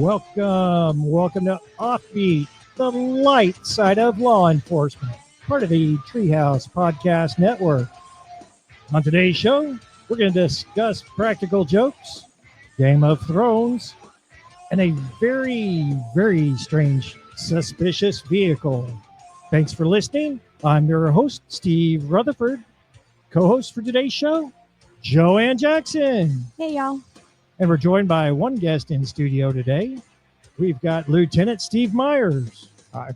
Welcome to Offbeat, the light side of law enforcement, part of the Treehouse Podcast Network. On today's show, we're going to discuss practical jokes, Game of Thrones, and a very, very strange, suspicious vehicle. Thanks for listening. I'm your host, Steve Rutherford. Co-host for today's show, Joann Jackson. Hey, y'all. And we're joined by one guest in studio today. We've got Lieutenant Steve Myers. Hi.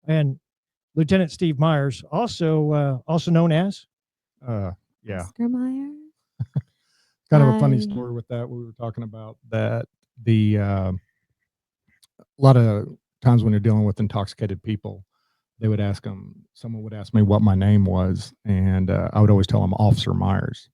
And Lieutenant Steve Myers, also known as? Oscar Myers. Kind of a funny story with that. We were talking about that a lot of times when you're dealing with intoxicated people, someone would ask me what my name was, and I would always tell them Officer Myers.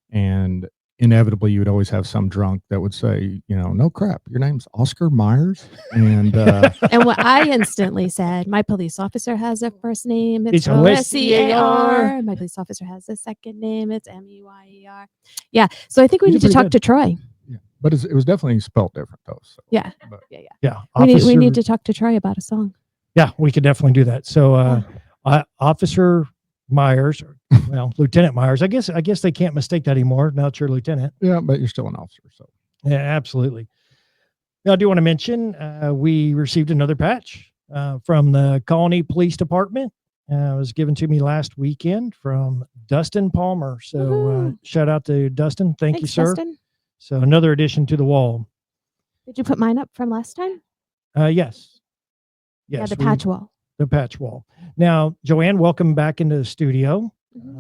And inevitably, you would always have some drunk that would say, no crap, your name's Oscar Myers. And and what I instantly said, my police officer has a first name. It's O-S-C-A-R. My police officer has a second name. It's M-E-Y-E-R. Yeah. So I think we need to talk to Troy. Yeah. But it was definitely spelled different, though. So, yeah. Yeah. We need to talk to Troy about a song. Yeah, we could definitely do that. So Officer Myers, Lieutenant Myers. I guess they can't mistake that anymore. Now it's your lieutenant. Yeah, but you're still an officer. So yeah, absolutely. Now I do want to mention we received another patch from the Colony Police Department. It was given to me last weekend from Dustin Palmer. So shout out to Dustin. Thanks, you, sir. Dustin. So another addition to the wall. Did you put mine up from last time? Yes. Yeah, the patch wall. The patch wall. Now, Joann, welcome back into the studio.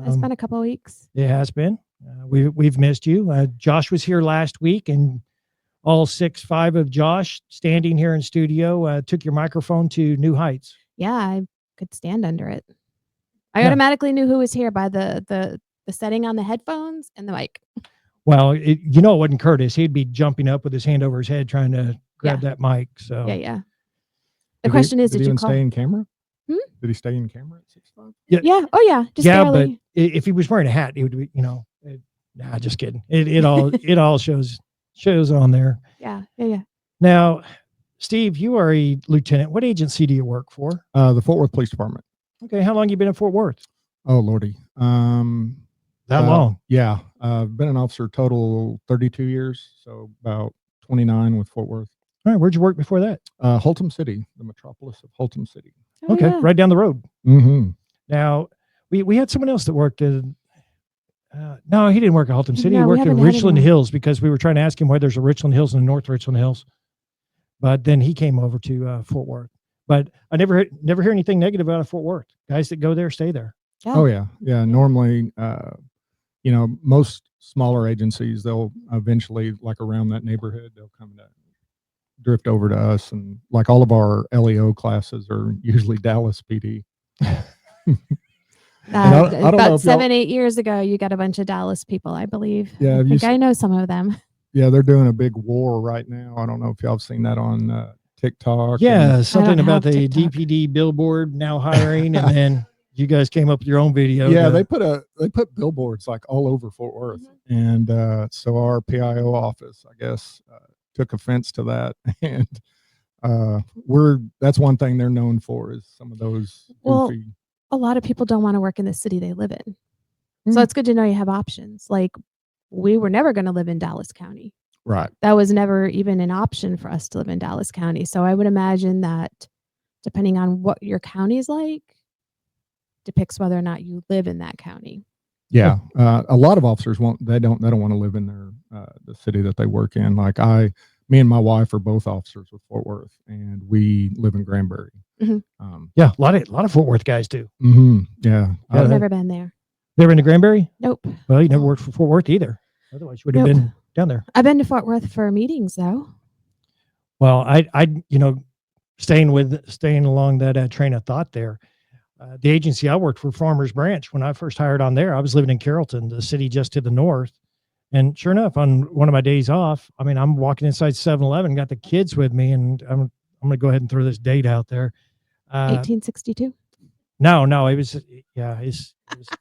It's been a couple of weeks. It has been. We've missed you. Josh was here last week, and all 6'5" of Josh standing here in studio took your microphone to new heights. Yeah, I could stand under it. I automatically knew who was here by the setting on the headphones and the mic. Well, it wasn't Curtis. He'd be jumping up with his hand over his head trying to grab that mic. So yeah. The question is, did you stay in camera? Did he stay in camera at 6'5"? Yeah. Oh yeah. Just barely. But if he was wearing a hat, it would be, nah, just kidding. It all shows on there. Yeah. Now, Steve, you are a lieutenant. What agency do you work for? The Fort Worth Police Department. Okay. How long you been in Fort Worth? Oh, Lordy. That long? Yeah. I've been an officer total 32 years. So about 29 with Fort Worth. All right. Where'd you work before that? Haltom City, the metropolis of Haltom City. Oh, okay. Yeah. Right down the road. Mm-hmm. Now, we had someone else that worked at, no, he didn't work at Haltom City. No, he worked we at haven't had Richland anyone. Hills because we were trying to ask him why there's a Richland Hills and a North Richland Hills. But then he came over to Fort Worth. But I never hear anything negative out of Fort Worth. Guys that go there, stay there. Yeah. Oh, yeah. Yeah. Normally, most smaller agencies, they'll eventually, like around that neighborhood, they'll come to drift over to us. And like all of our LEO classes are usually Dallas PD. About 7-8 years ago, you got a bunch of Dallas people, I believe. Yeah, I know some of them. Yeah, they're doing a big war right now. I don't know if y'all have seen that on TikTok. Yeah, something about the TikTok. DPD billboard now hiring, and then you guys came up with your own video. Yeah, they put billboards like all over Fort Worth, and so our PIO office, I guess, took offense to that, and that's one thing they're known for is some of those goofy. A lot of people don't want to work in the city they live in. So it's good to know you have options. Like we were never going to live in Dallas County. Right. That was never even an option for us to live in Dallas County. So I would imagine that depending on what your county is like, depicts whether or not you live in that county. Yeah. A lot of officers they don't want to live in the city that they work in. Like me and my wife are both officers with Fort Worth, and we live in Granbury. Mm-hmm. Yeah, a lot of Fort Worth guys do. Mm-hmm. Yeah. I've never been there. Never been to Granbury? Nope. Well, you never worked for Fort Worth either. Otherwise, you would have been down there. I've been to Fort Worth for meetings, though. Well, I staying along that train of thought there. The agency I worked for, Farmers Branch, when I first hired on there, I was living in Carrollton, the city just to the north. And sure enough, on one of my days off, I'm walking inside 7-Eleven, got the kids with me, and I'm going to go ahead and throw this date out there. 1862? No, it was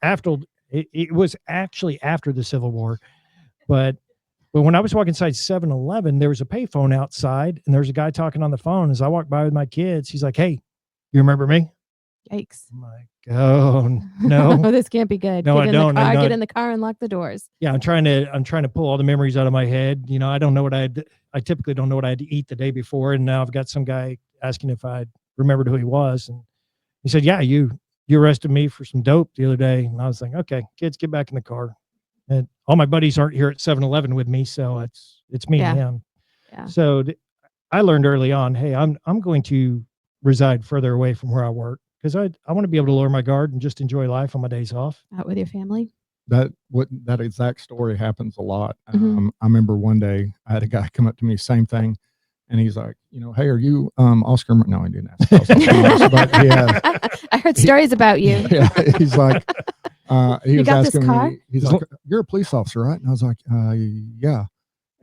after. It was actually after the Civil War, but But when I was walking inside 7-Eleven, there was a payphone outside, and there's a guy talking on the phone. As I walked by with my kids, he's like, "Hey, you remember me?" Yikes. I'm like, "Oh no, This can't be good. No, get I in don't. The I car, know get it- in the car and lock the doors. yeah." I'm trying to pull all the memories out of my head. I don't know what I typically don't know what I had to eat the day before, and now I've got some guy asking if I remembered who he was, and he said, "Yeah, you arrested me for some dope the other day." And I was like, "Okay, kids, get back in the car." And all my buddies aren't here at 7-Eleven with me, so it's me and him. Yeah. So I learned early on, hey, I'm going to reside further away from where I work because I want to be able to lower my guard and just enjoy life on my days off. Out with your family. That exact story happens a lot. Mhm. I remember one day I had a guy come up to me, same thing, and he's like, "Hey, are you Oscar?" No, he didn't ask Oscar, but yeah, I heard stories about you. yeah, he's like, he You was got this asking car? me, he's like, "You're a police officer, right?" And I was like, "Yeah,"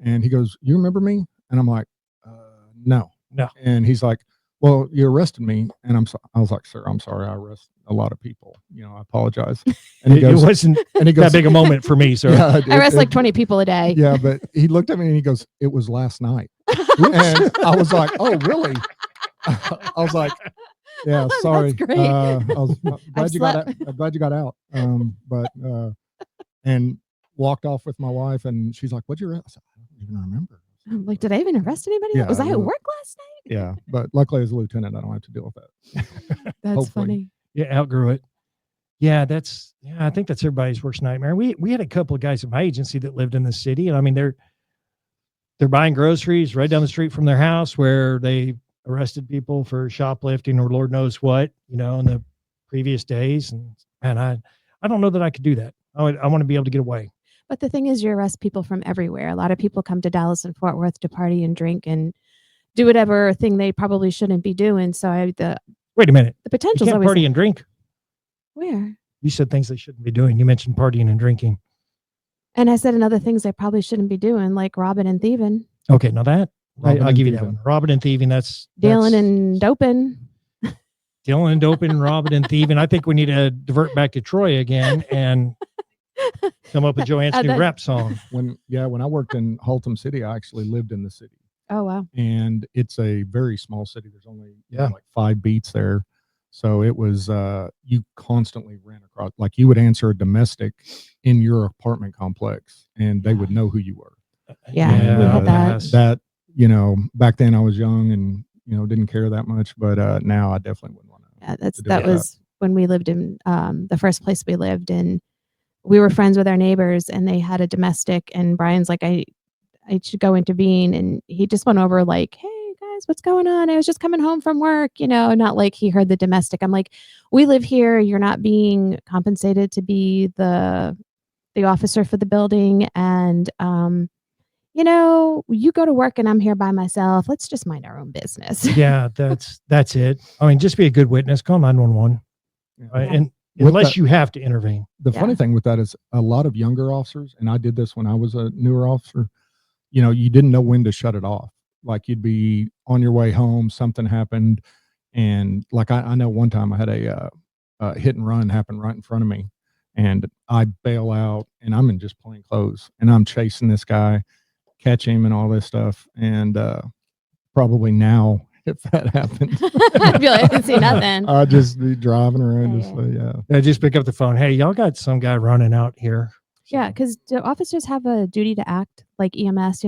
and he goes, "You remember me?" And I'm like, "No." And he's like, "Well, you arrested me," and I was like, "Sir, I'm sorry, I arrest a lot of people. I apologize." And he goes, it wasn't and he goes, that big a moment for me, sir. Yeah, I arrest like 20 people a day. Yeah, but he looked at me and he goes, "It was last night." And I was like, "Oh, really?" I was like, "Yeah, sorry." That's great. I was glad you got out. I'm glad you got out. But and walked off with my wife, and she's like, "What'd you arrest?" I said, "I don't even remember." I'm like, did I even arrest anybody? Yeah, Was I at work last night? Yeah, but luckily as a lieutenant, I don't have to deal with that. That's Hopefully. funny. Yeah, outgrew it. Yeah, I think that's everybody's worst nightmare. We had a couple of guys at my agency that lived in the city, and I mean they're buying groceries right down the street from their house where they arrested people for shoplifting or Lord knows what, in the previous days. And I don't know that I could do that. I want to be able to get away. But the thing is, you arrest people from everywhere. A lot of people come to Dallas and Fort Worth to party and drink and do whatever thing they probably shouldn't be doing. So Wait a minute. The potential you is can't always party and drink. Where? You said things they shouldn't be doing. You mentioned partying and drinking. And I said another things they probably shouldn't be doing, like robbing and thieving. Okay, now that I'll give you that one. Robbing and thieving. That's dealing and doping. Dealing and doping, robbing and thieving. I think we need to divert back to Troy again and come up with Joann's new rap song. When I worked in Haltom City, I actually lived in the city. Oh wow! And it's a very small city. There's only like 5 beats there, so it was you constantly ran across. Like you would answer a domestic in your apartment complex, and they would know who you were. Yeah, we had that. That back then I was young and didn't care that much, but now I definitely wouldn't want to. Yeah, that was when we lived in the first place we lived in. We were friends with our neighbors, and they had a domestic. And Brian's like, I should go intervene, and he just went over like, "Hey guys, what's going on? I was just coming home from work," not like he heard the domestic. I'm like, "We live here. You're not being compensated to be the officer for the building, and you go to work and I'm here by myself. Let's just mind our own business." Yeah, that's it. I mean, just be a good witness. Call 911, right? And unless you have to intervene. The funny thing with that is a lot of younger officers, and I did this when I was a newer officer. You didn't know when to shut it off. Like you'd be on your way home, something happened, and like I know one time I had a hit and run happen right in front of me, and I bail out, and I'm in just plain clothes, and I'm chasing this guy, catch him, and all this stuff, and probably now if that happened, I feel like I didn't see nothing. I'd just be driving around, I just pick up the phone. Hey, y'all got some guy running out here. Yeah, because the officers have a duty to act, like EMS.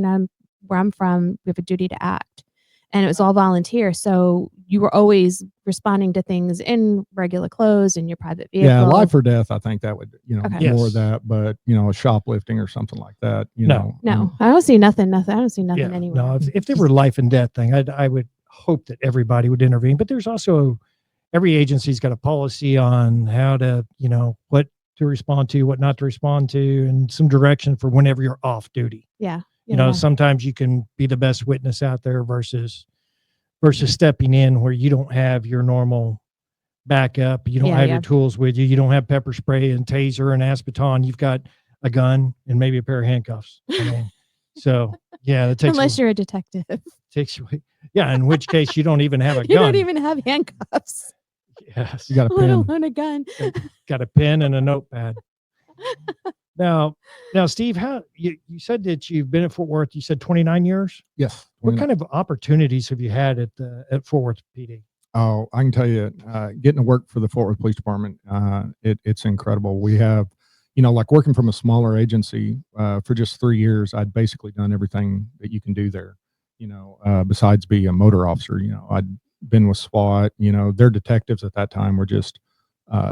Where I'm from, we have a duty to act, and it was all volunteer. So you were always responding to things in regular clothes in your private vehicle. Yeah, life or death. I think that would, Okay. more of that. But shoplifting or something like that. No, I don't see nothing. I don't see nothing anywhere. No, if there were life and death thing, I would hope that everybody would intervene. But there's also every agency's got a policy on how to, what to respond to, what not to respond to, and some direction for whenever you're off duty. Yeah. Sometimes you can be the best witness out there versus stepping in where you don't have your normal backup. You don't have your tools with you. You don't have pepper spray and taser and aspeton. You've got a gun and maybe a pair of handcuffs. So yeah, that takes unless you're a detective. Takes you. Yeah, in which case you don't even have a gun. You don't even have handcuffs. Yes, you got a let pen. alone a gun. Got a pen and a notepad. Now, Steve, how you said that you've been at Fort Worth? You said 29 years. Yes. What kind of opportunities have you had at Fort Worth PD? Oh, I can tell you, getting to work for the Fort Worth Police Department, it's incredible. We have, like working from a smaller agency for just 3 years, I'd basically done everything that you can do there. Besides be a motor officer, I'd been with SWAT. Their detectives at that time were just,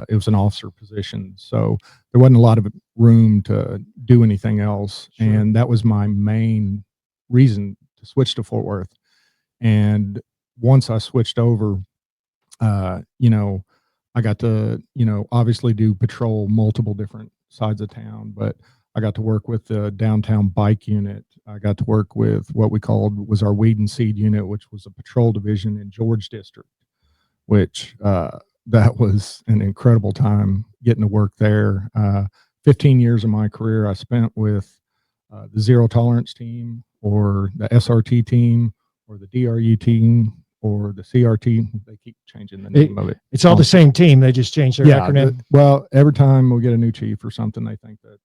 it was an officer position, so there wasn't a lot of room to do anything else. Sure. And that was my main reason to switch to Fort Worth. And once I switched over, I got to, obviously do patrol multiple different sides of town, but I got to work with the downtown bike unit. I got to work with what we called was our weed and seed unit, which was a patrol division in George District, which that was an incredible time getting to work there. 15 years of my career I spent with the zero tolerance team or the SRT team or the DRU team or the CRT. They keep changing the name of it. It's all the same team. They just changed their acronym. Well, every time we get a new chief or something, they think that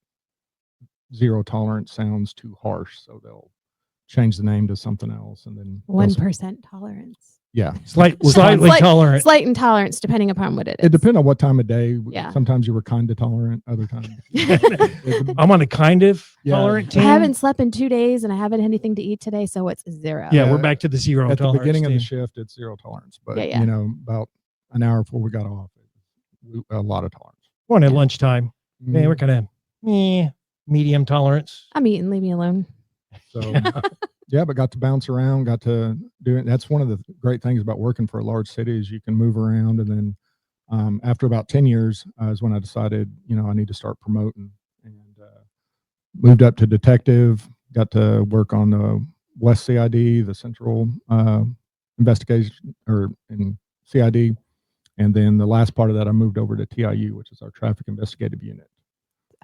zero tolerance sounds too harsh, so they'll change the name to something else. And then 1% tolerance. Yeah. Slightly tolerant. Slight intolerance, depending upon what it is. It depends on what time of day. Yeah. Sometimes you were kind of tolerant, other times. I'm on a kind of tolerant team. I haven't slept in 2 days and I haven't had anything to eat today, so it's 0. Yeah, we're back to the zero at tolerance. At the beginning team. of the shift, it's zero tolerance. But, Yeah. About an hour before we got off, a lot of tolerance. One at lunchtime. Man, we're kind of medium tolerance. I'm eating. Leave me alone. So, yeah, but got to bounce around, got to do it. That's one of the great things about working for a large city is you can move around. And then after about 10 years is when I decided, I need to start promoting, and moved up to detective, got to work on the West CID, the Central Investigation in CID. And then the last part of that, I moved over to TIU, which is our Traffic Investigative Unit.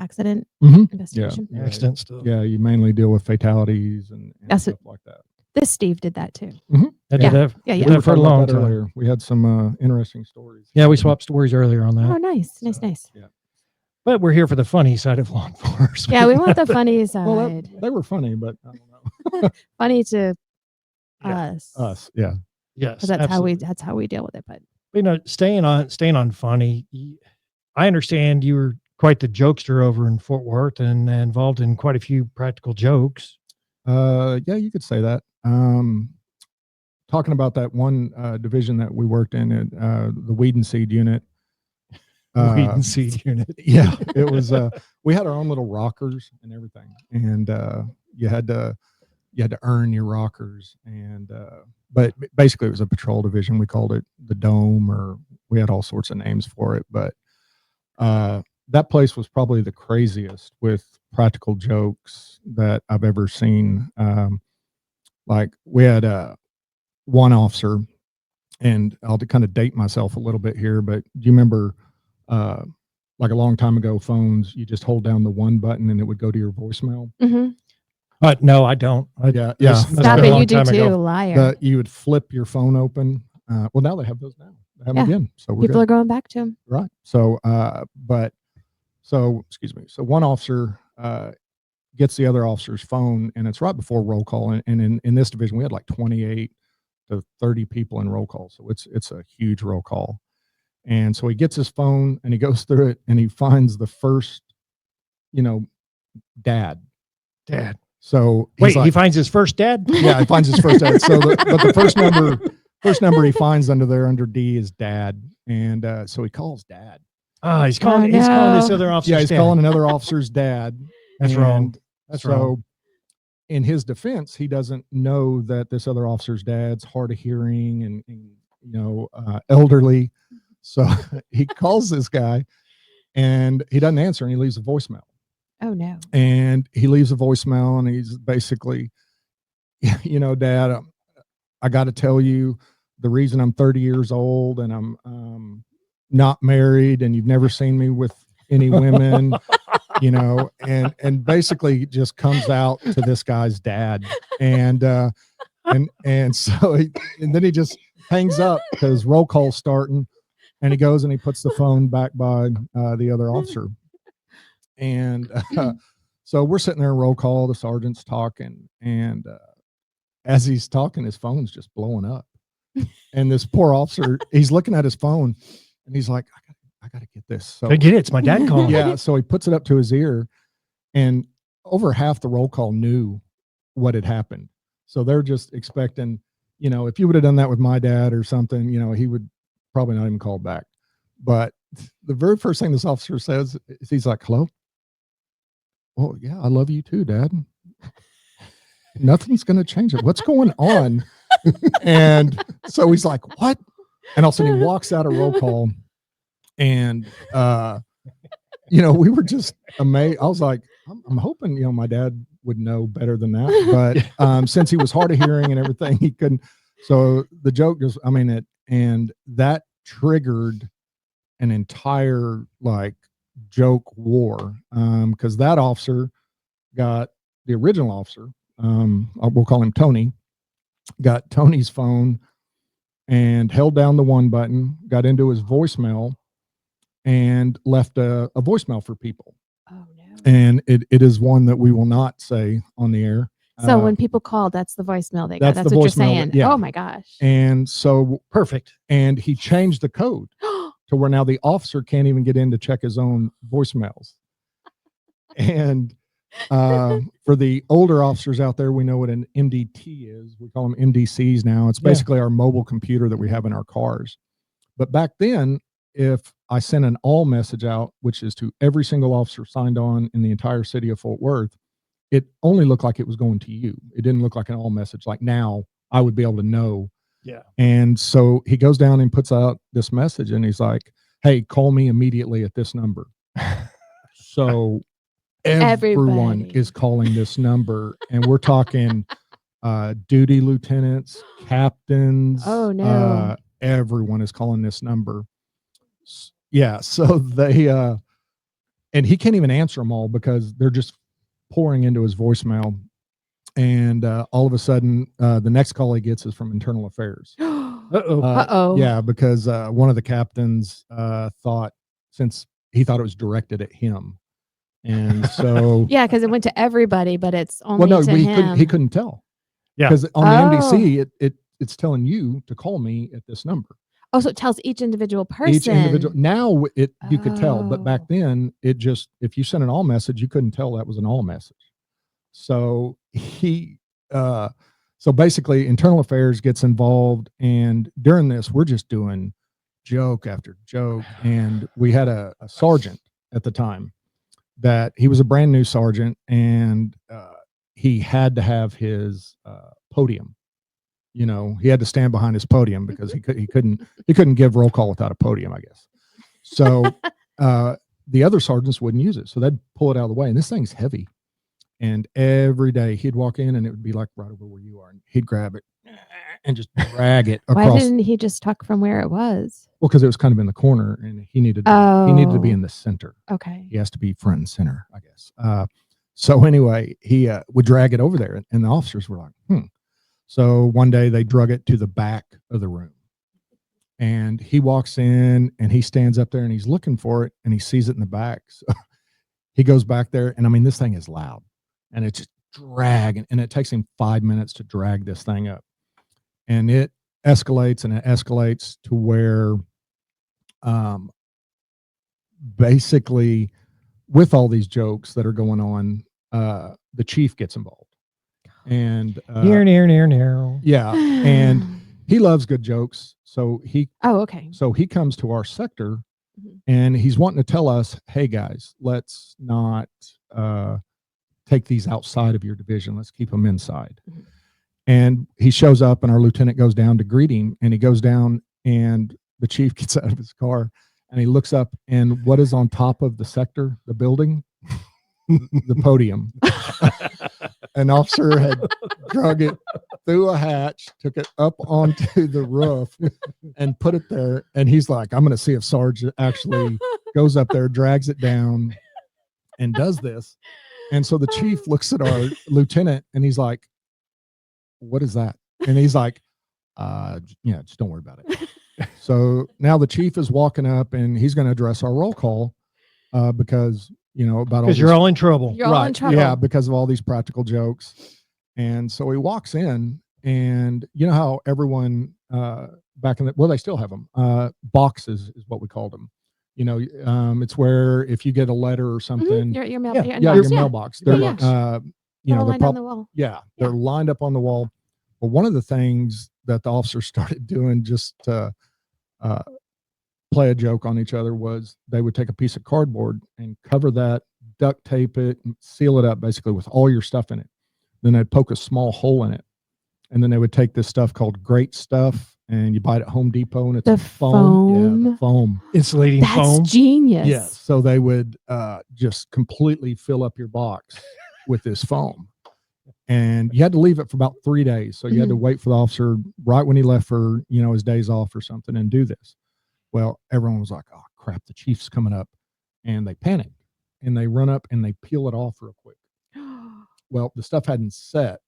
Accident Mm-hmm. investigation. Yeah. Accident stuff. Yeah, you mainly deal with fatalities and stuff like that. This Steve did that too. Mm-hmm. Did that Yeah. for a long time. Earlier. We had some interesting stories. Yeah, we swapped stories earlier on that. Oh, nice. Nice. Yeah. But we're here for the funny side of law enforcement. Yeah, we want the funny side. Well, they were funny, but I don't know. Funny to us. Us, yeah. Yes, because that's how we deal with it. But staying on funny. I understand you were quite the jokester over in Fort Worth and involved in quite a few practical jokes. Yeah, you could say that. Talking about that one division that we worked in, the weed and seed unit. Weed and seed unit. Yeah, it was. We had our own little rockers and everything, and you had to earn your rockers. And but basically, it was a patrol division. We called it the Dome, or we had all sorts of names for it. But that place was probably the craziest with practical jokes that I've ever seen. Like we had one officer, and I'll kind of date myself a little bit here, but do you remember like a long time ago, phones, you just hold down the one button and it would go to your voicemail? Mm-hmm. No, I don't. Yeah. Stop it, you do too, liar. You would flip your phone open. Well, now they have those now. They have them again. So people are going back to them. Right. So, excuse me. So one officer gets the other officer's phone, and it's right before roll call. And in this division, we had like 28 to 30 people in roll call. So it's a huge roll call. And so he gets his phone and he goes through it and he finds the first, dad. So he finds his first dad. Yeah, he finds his first dad. So, but the first number he finds under D is dad. And so he calls dad. He's calling this other officer. Yeah, he's calling another officer's dad. That's wrong. That's wrong. In his defense, he doesn't know that this other officer's dad's hard of hearing and elderly. So he calls this guy and he doesn't answer, and he leaves a voicemail. Oh no. And he leaves a voicemail and he's basically, Dad, I got to tell you the reason I'm 30 years old and I'm not married and you've never seen me with any women, and basically just comes out to this guy's dad. And so and then he just hangs up because roll call's starting, and he goes and he puts the phone back by the other officer. And so we're sitting there in roll call, the sergeant's talking, and as he's talking, his phone's just blowing up. And this poor officer, he's looking at his phone, and he's like, I got to get this. So I get it. It's my dad calling. yeah, so he puts it up to his ear, and over half the roll call knew what had happened. So they're just expecting, if you would have done that with my dad or something, he would probably not even call back. But the very first thing this officer says is, he's like, hello? Oh, yeah, I love you too, Dad. Nothing's going to change it. What's going on? And so he's like, what? And all of a sudden he walks out of roll call, and, we were just amazed. I was like, I'm hoping, my dad would know better than that. But since he was hard of hearing and everything, he couldn't. So the joke just, and that triggered an entire joke war. Because that officer got the original officer, we'll call him Tony, got Tony's phone and held down the one button, got into his voicemail, and left a voicemail for people. Oh, no. And it is one that we will not say on the air. So when people call, that's the voicemail they got. That's the what you're voicemail saying. yeah. Oh my gosh. And so perfect. And he changed the code to where now the officer can't even get in to check his own voicemails. And for the older officers out there, we know what an MDT is. We call them MDCs now. It's basically our mobile computer that we have in our cars. But back then, if I sent an all message out, which is to every single officer signed on in the entire city of Fort Worth, it only looked like it was going to you. It didn't look like an all message. Like now I would be able to know. Yeah. And so he goes down and puts out this message, and he's like, hey, call me immediately at this number. So everyone is calling this number, and we're talking duty lieutenants, captains. Oh no. Everyone is calling this number. Yeah. So they, and he can't even answer them all because they're just pouring into his voicemail. And all of a sudden, the next call he gets is from Internal Affairs. Yeah, because one of the captains thought, since he thought it was directed at him. And so yeah, because it went to everybody, but it's only to him. He couldn't tell. Yeah, because on the MDC, it's telling you to call me at this number. Oh, so it tells each individual person. Each individual. Now you could tell, but back then it just, if you sent an all message, you couldn't tell that was an all message. So so basically Internal Affairs gets involved, and during this we're just doing joke after joke. And we had a sergeant at the time that he was a brand new sergeant, and he had to have his podium. He had to stand behind his podium because he couldn't give roll call without a podium, I guess. So the other sergeants wouldn't use it, so they'd pull it out of the way. And this thing's heavy. And every day he'd walk in, and it would be like right over where you are, and he'd grab it and just drag it across. Why didn't he just tuck from where it was? Well, because it was kind of in the corner, and he needed to be in the center. Okay. He has to be front and center, I guess. So anyway, he would drag it over there, and the officers were like, So one day they drug it to the back of the room, and he walks in, and he stands up there, and he's looking for it, and he sees it in the back. So he goes back there, and this thing is loud, and it's just dragging, and it takes him 5 minutes to drag this thing up, and it escalates and it escalates to where, basically, with all these jokes that are going on, the chief gets involved. And near. Yeah, and he loves good jokes, so he comes to our sector, and he's wanting to tell us, hey guys, let's not take these outside of your division, let's keep them inside. And he shows up, and our lieutenant goes down to greet him, and he goes down, and the chief gets out of his car, and he looks up, and what is on top of the sector, the building? The podium. An officer had drug it through a hatch, took it up onto the roof, and put it there. And he's like, I'm going to see if Sarge actually goes up there, drags it down, and does this. And so the chief looks at our lieutenant, and he's like, what is that? And he's like, just don't worry about it. So now the chief is walking up, and he's going to address our roll call, because about all Because you're all in trouble. You're all in trouble. Yeah, because of all these practical jokes. And so he walks in, and you know how everyone back in they still have them. Boxes is what we called them. It's where if you get a letter or something, Your mail, your mailbox. They're lined on the wall. Yeah, they're lined up on the wall. But one of the things that the officers started doing just to play a joke on each other was they would take a piece of cardboard and cover that, duct tape it, and seal it up basically with all your stuff in it. Then they'd poke a small hole in it. And then they would take this stuff called Great Stuff, and you buy it at Home Depot, and it's the foam. Yeah, the foam. Insulating That's foam. Genius. Yes. So they would just completely fill up your box with this foam. And you had to leave it for about 3 days. So you had to wait for the officer right when he left for, his days off or something and do this. Well, everyone was like, oh, crap, the chief's coming up. And they panicked. And they run up and they peel it off real quick. Well, the stuff hadn't set.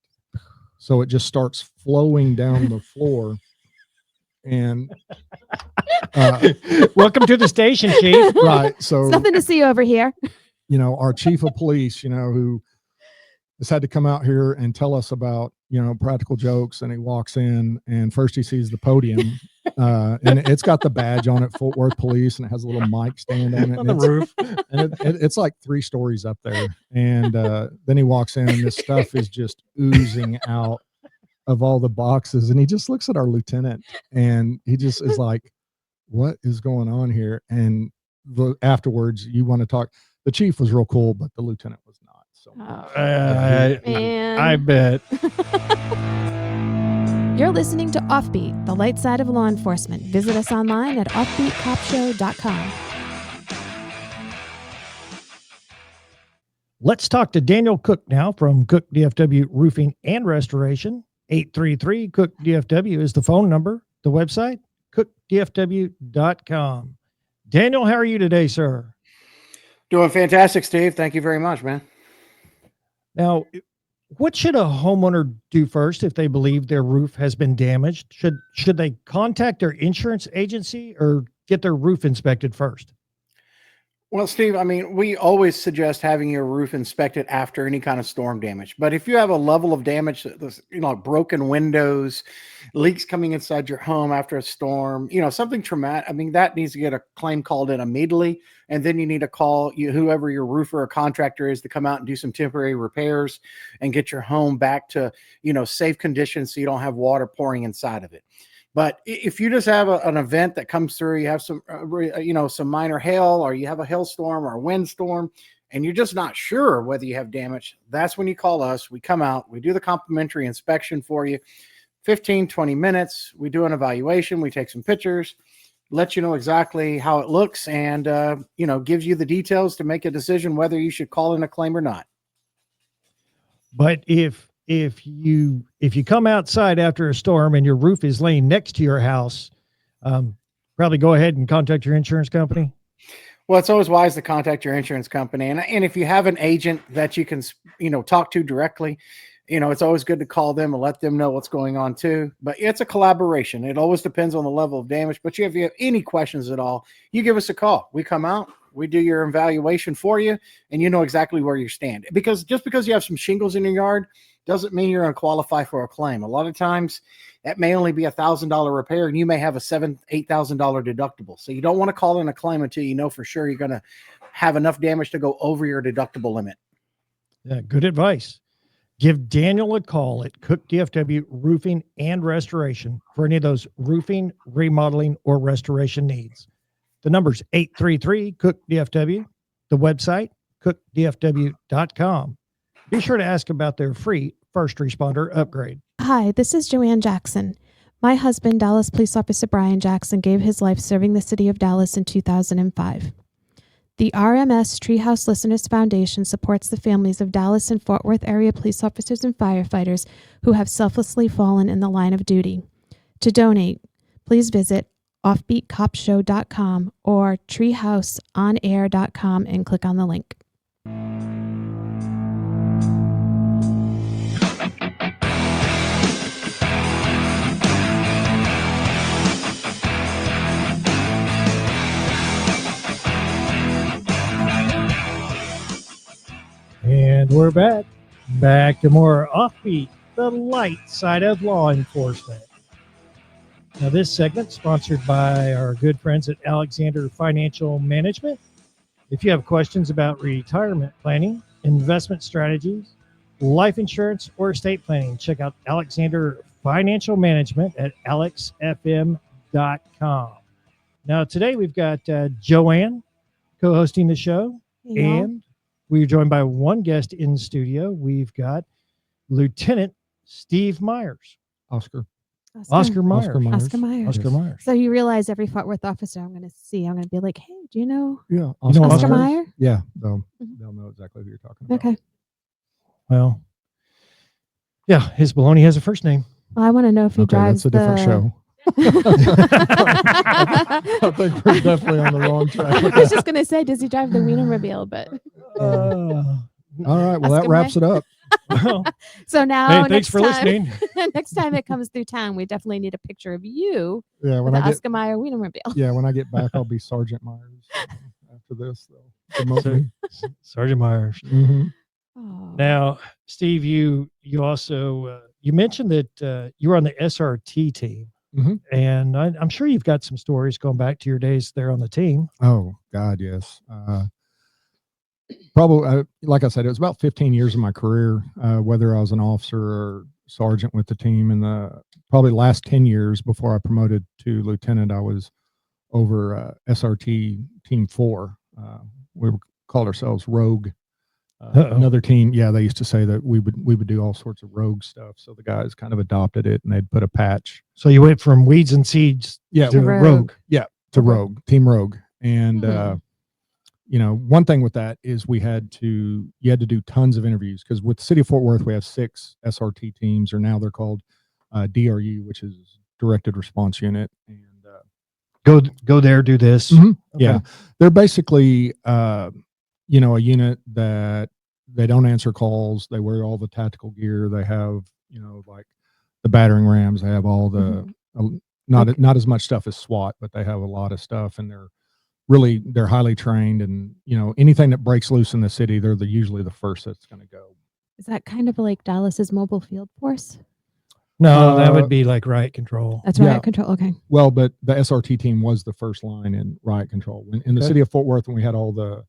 So it just starts flowing down the floor. And welcome to the station, Chief. Right. So it's nothing to see over here. Our chief of police, who has had to come out here and tell us about, practical jokes. And he walks in, and first he sees the podium, and it's got the badge on it, Fort Worth Police, and it has a little mic stand on it. On the roof. And it's like 3 stories up there. And then he walks in, and this stuff is just oozing out of all the boxes. And he just looks at our lieutenant, and he just is like, what is going on here? And afterwards, you want to talk. The chief was real cool, but the lieutenant was not. So I bet. You're listening to Offbeat, the light side of law enforcement. Visit us online at offbeatcopshow.com. Let's talk to Daniel Cook now from Cook DFW Roofing and Restoration. 833-COOK-DFW is the phone number. The website, cookdfw.com. Daniel, how are you today, sir? Doing fantastic, Steve. Thank you very much, man. Now, what should a homeowner do first if they believe their roof has been damaged? Should they contact their insurance agency or get their roof inspected first? Well, Steve, we always suggest having your roof inspected after any kind of storm damage. But if you have a level of damage, broken windows, leaks coming inside your home after a storm, something traumatic, that needs to get a claim called in immediately. And then you need to call whoever your roofer or contractor is to come out and do some temporary repairs and get your home back to, safe conditions so you don't have water pouring inside of it. But if you just have an event that comes through, you have some, some minor hail, or you have a hailstorm or a windstorm, and you're just not sure whether you have damage, that's when you call us. We come out, we do the complimentary inspection for you, 15, 20 minutes. We do an evaluation. We take some pictures, let you know exactly how it looks, and, gives you the details to make a decision whether you should call in a claim or not. But if you come outside after a storm and your roof is laying next to your house, probably go ahead and contact your insurance company. Well, it's always wise to contact your insurance company. And if you have an agent that you can, talk to directly, it's always good to call them and let them know what's going on too. But it's a collaboration. It always depends on the level of damage. But if you have any questions at all, you give us a call. We come out, we do your evaluation for you, and you know exactly where you stand. Because just because you have some shingles in your yard doesn't mean you're going to qualify for a claim. A lot of times that may only be $1,000 repair, and you may have a $8,000 deductible. So you don't want to call in a claim until you know for sure you're going to have enough damage to go over your deductible limit. Yeah, good advice. Give Daniel a call at Cook DFW Roofing and Restoration for any of those roofing, remodeling, or restoration needs. The number's 833-COOK-DFW. The website, cookdfw.com. Be sure to ask about their free first responder upgrade. Hi, this is Joann Jackson. My husband, Dallas Police Officer Brian Jackson, gave his life serving the city of Dallas in 2005. The RMS Treehouse Listeners Foundation supports the families of Dallas and Fort Worth area police officers and firefighters who have selflessly fallen in the line of duty. To donate, please visit offbeatcopshow.com or treehouseonair.com and click on the link. And we're back. Back to more Offbeat, the light side of law enforcement. Now, this segment sponsored by our good friends at Alexander Financial Management. If you have questions about retirement planning, investment strategies, life insurance, or estate planning, check out Alexander Financial Management at alexfm.com. Now, today we've got Joann co-hosting the show, Hey, y'all. and we're joined by one guest in studio. We've got Lieutenant Steve Myers. Oscar Oscar Myers. Oscar Myers. Oscar Yes. Myers. So you realize every Fort Worth officer I'm going to be like, hey, do you know Yeah. You know Oscar Oscar? Meyer? Yeah. They'll Mhm. know exactly who you're talking about. Okay. Well, yeah, his baloney has a first name. Well, I want to know if he Okay, drives that's a different show. I think we're definitely on the wrong track. with I was that. just going to say, does he drive the Wienermobile? But All right. Well, that Oscar wraps it up. Well, so now, hey, thanks for listening. next time it comes through town, we definitely need a picture of you Yeah. with When the I get Oscar Meyer Wienermobile. yeah when I get back, I'll be Sergeant Myers. After this, they'll promote So- me. Sergeant Myers. Mhm. Oh. Now, Steve, you also you mentioned that you were on the SRT team, Mhm. and I'm sure you've got some stories going back to your days there on the team. Oh God, yes. Probably, like I said, it was about 15 years of my career, whether I was an officer or sergeant with the team. And the probably last 10 years before I promoted to lieutenant, I was over SRT Team 4. We called ourselves Rogue. Another team, yeah, they used to say that we would do all sorts of rogue stuff. So the guys kind of adopted it, and they'd put a patch. So you went from weeds and seeds Yeah, to Rogue. rogue. Yeah, to Rogue, Team Rogue. And Hmm. one thing with that is you had to do tons of interviews, because with the city of Fort Worth, we have 6 SRT teams, or now they're called DRU, which is Directed Response Unit. And Go there, do this. Mhm. Okay. Yeah, they're basically a unit that they don't answer calls. They wear all the tactical gear. They have like the battering rams. They have all the not as much stuff as SWAT, but they have a lot of stuff, and they're highly trained. And anything that breaks loose in the city, they're usually the first that's going to go. Is that kind of like Dallas's mobile field force? No, that would be like riot control. That's Yeah. riot control. Okay. Well, but the SRT team was the first line in riot control. In the Okay. city of Fort Worth, when we had all the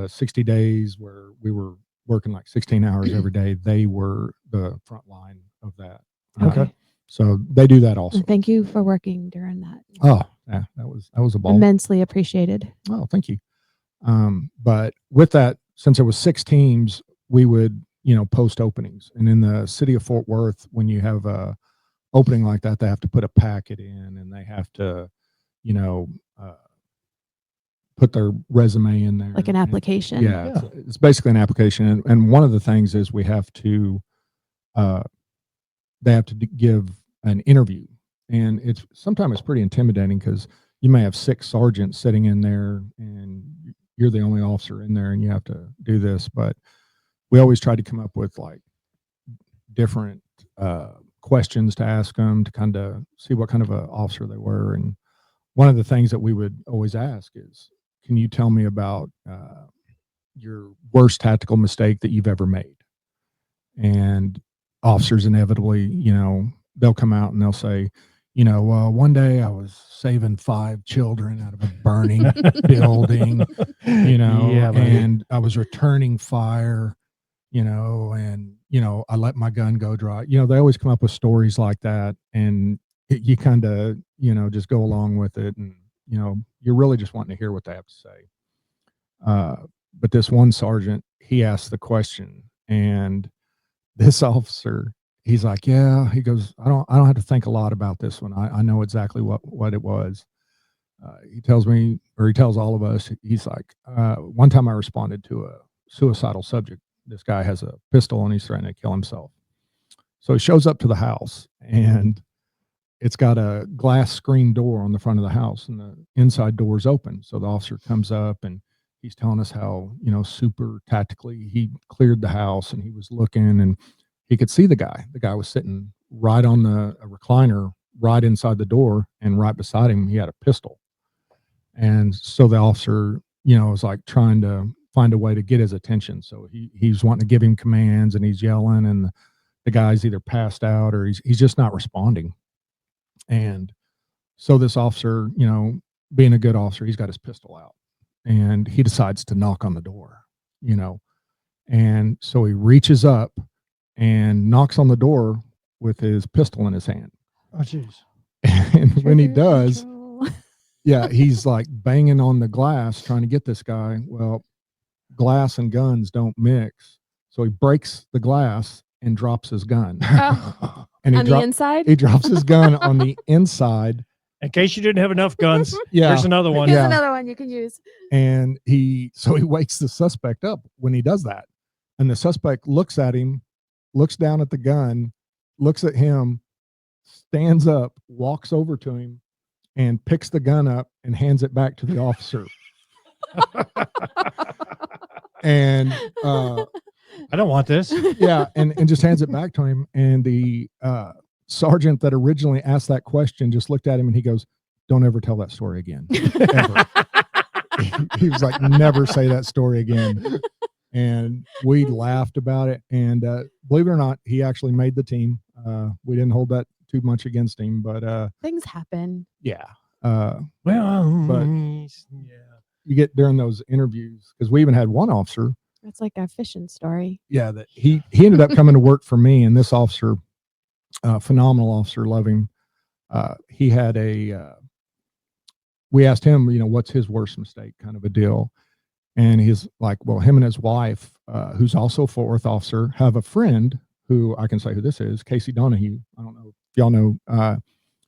60 days where we were working like 16 hours every day, they were the front line of that. Okay. So they do that also. And thank you for working during that. Oh, yeah, that was a ball. Immensely appreciated. Oh, thank you. But with that, since there was 6 teams, we would, post openings. And in the city of Fort Worth, when you have a opening like that, they have to put a packet in, and they have to, put their resume in there. Like an application. Yeah, it's basically an application. And one of the things is they have to give an interview. And sometimes it's pretty intimidating, because you may have 6 sergeants sitting in there, and you're the only officer in there, and you have to do this. But we always try to come up with like different questions to ask them, to kind of see what kind of an officer they were. And one of the things that we would always ask is, can you tell me about your worst tactical mistake that you've ever made? And officers inevitably, they'll come out and they'll say, one day I was saving 5 children out of a burning building, and I was returning fire, and, I let my gun go dry. They always come up with stories like that, and you kind of, just go along with it. And, you're really just wanting to hear what they have to say. But this one sergeant, he asked the question, and this officer, he's like, yeah, he goes, I don't have to think a lot about this one. I know exactly what it was. He tells me, or he tells all of us, he's like, one time I responded to a suicidal subject. This guy has a pistol and he's threatening to kill himself. So he shows up to the house, and it's got a glass screen door on the front of the house, and the inside door is open. So the officer comes up, and he's telling us how, super tactically he cleared the house, and he was looking, and he could see the guy. The guy was sitting right on a recliner right inside the door, and right beside him, he had a pistol. And so the officer, was like trying to find a way to get his attention. So he's wanting to give him commands, and he's yelling, and the guy's either passed out or he's just not responding. And so this officer, you know, being a good officer, he's got his pistol out, and he decides to knock on the door, you know. And so he reaches up and knocks on the door with his pistol in his hand. Oh, jeez. And when he does, Control. yeah, he's like banging on the glass trying to get this guy. Well, glass and guns don't mix. So he breaks the glass and drops his gun. Oh, And on the inside? he drops his gun on the inside. In case you didn't have enough guns, Yeah. there's another one. Here's Yeah. another one you can use. And he wakes the suspect up when he does that. And the suspect looks at him, looks down at the gun, looks at him, stands up, walks over to him, and picks the gun up and hands it back to the officer. And I don't want this. yeah, and just hands it back to him. And the sergeant that originally asked that question just looked at him and he goes, "Don't ever tell that story again." Ever. He was like, "Never say that story again." And we laughed about it. And believe it or not, he actually made the team. We didn't hold that too much against him, but Things happen. yeah. Well, But- yeah. You get during those interviews, because we even had one officer. It's like a fishing story. Yeah, that he ended up coming to work for me, and this officer, phenomenal officer, love him. He had we asked him, you know, what's his worst mistake, kind of a deal. And he's like, well, him and his wife, who's also a Fort Worth officer, have a friend who I can say who this is, Casey Donahue. I don't know if y'all know,